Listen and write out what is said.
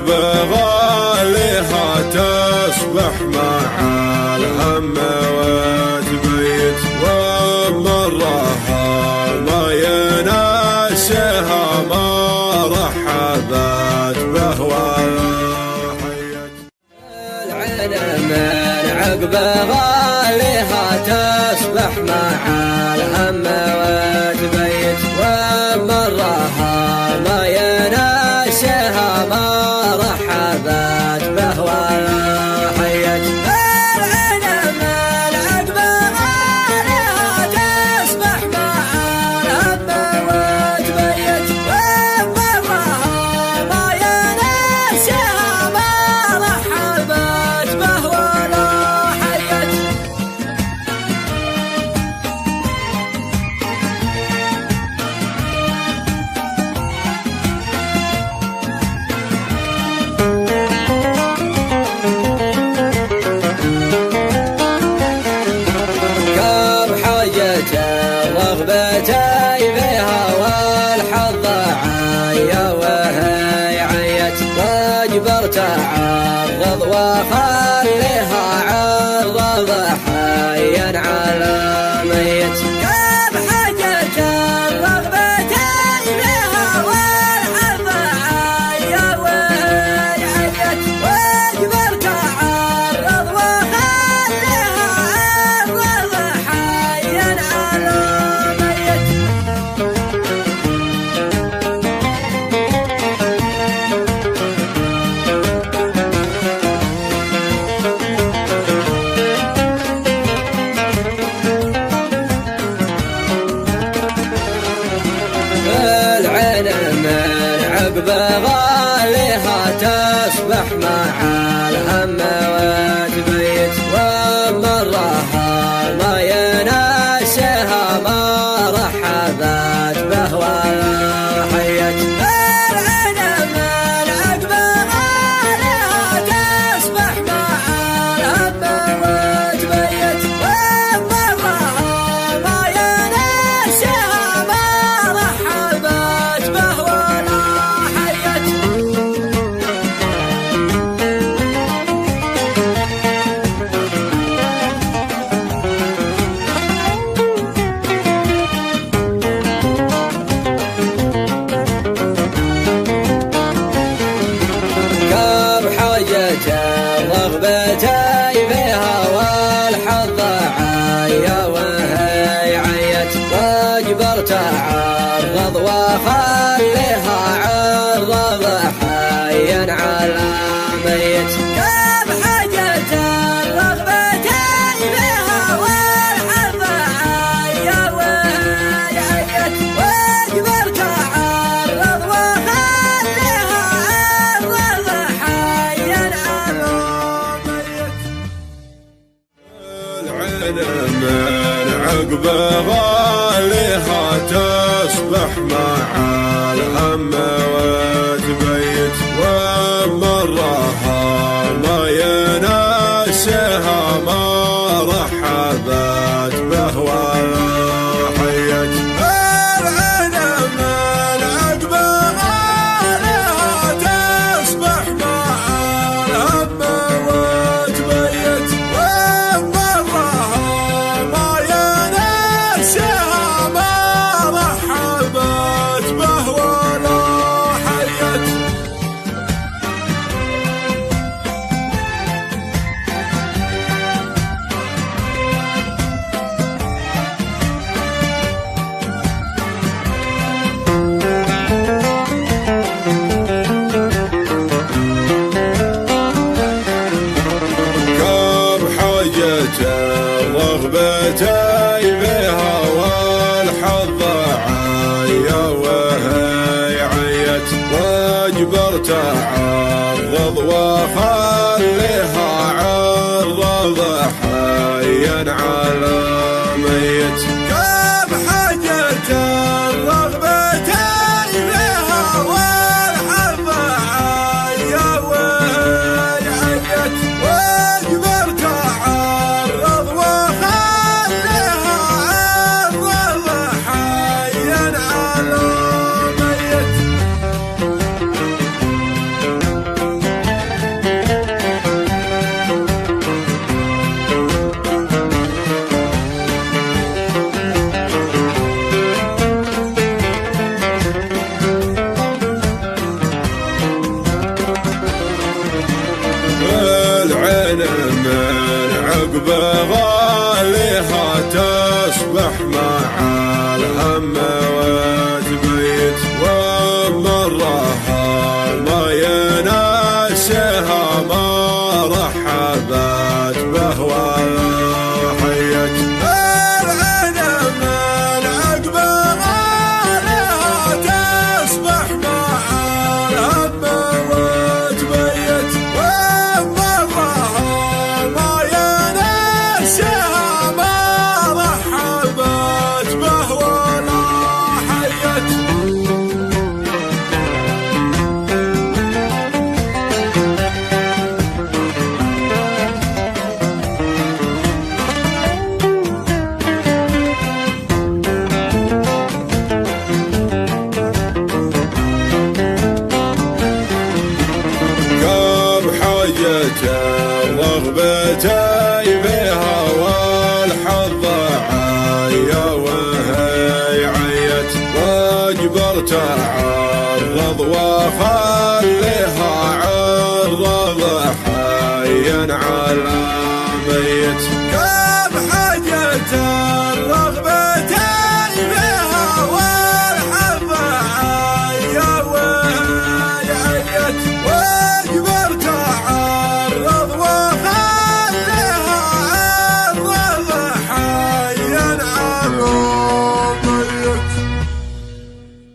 عقب غاليها تصبح مع الهم وتبيت، ومرها ما يناسها ما رحبت به ولا حيت. العين من عقب غاليها تصبح مع الهم وتبيت، ومرها ما يناسها ما رحبت به ولا حيت. العين من عقب غاليها تصبح مع الهم وتبيت، ومرها ما يناسها ما رحبت به ولا حيت. رغبتي بها والحظ عيا وهي عيت، واجبرت اعرض واخليها عرض حيا على ميت. كم حاجة رغبتي بها والحظ عيا وهي عيت، واجبرت اعرض واخليها عرض حيا على عقب غاليها تصبح مع الهم وتبيت، ومرها ما يناسها ما رحبت به ولا حيت. العين من عقب غاليها تصبح مع الهم وتبيت، ومرها ما يناسها ما رحبت به ولا حيت. كم حاجة رغبتي فيها والحظ عيا وهي عيت، واجبرت اعرض واخليها عرض حيا على ميت. كم حاجة رغبتي فيها والحظ عيا وهي عيت، واجبرت اعرض واخليها عرض حيا على ميت. العين من عقب غاليها تصبح مع الهم وتبيت، ومرها ما يناسها ما رحبت به ولا حيت. العين من عقب غاليها تصبح مع الهم وتبيت، ومرها ما يناسها ما رحبت به ولا حيت. كم حاجة رغبتي بها والحظ عيا وهي عيت، واجبرت اعرض واخليها عرض حيا على ميت. كم حاجة رغبتي بها والحظ عيا وهي عيت، واجبرت اعرض واخليها عرض حيا على ميت. بغاليها تصبح مع الهم وتبيت، ومرها ما ينسيها ما رحبت به وحيت. العين من عقب غاليها تصبح مع الهم وتبيت، ومرها ما ينسيها ما رحبت به ولا حيت. رغبتي فيها والحظ عيا وهي عيت، واجبرت اعرض واخليها عرض حيا على ميت. كم حاجة رغبتي فيها والحظ عيا وهي عيت، واجبرت اعرض واخليها عرض حيا على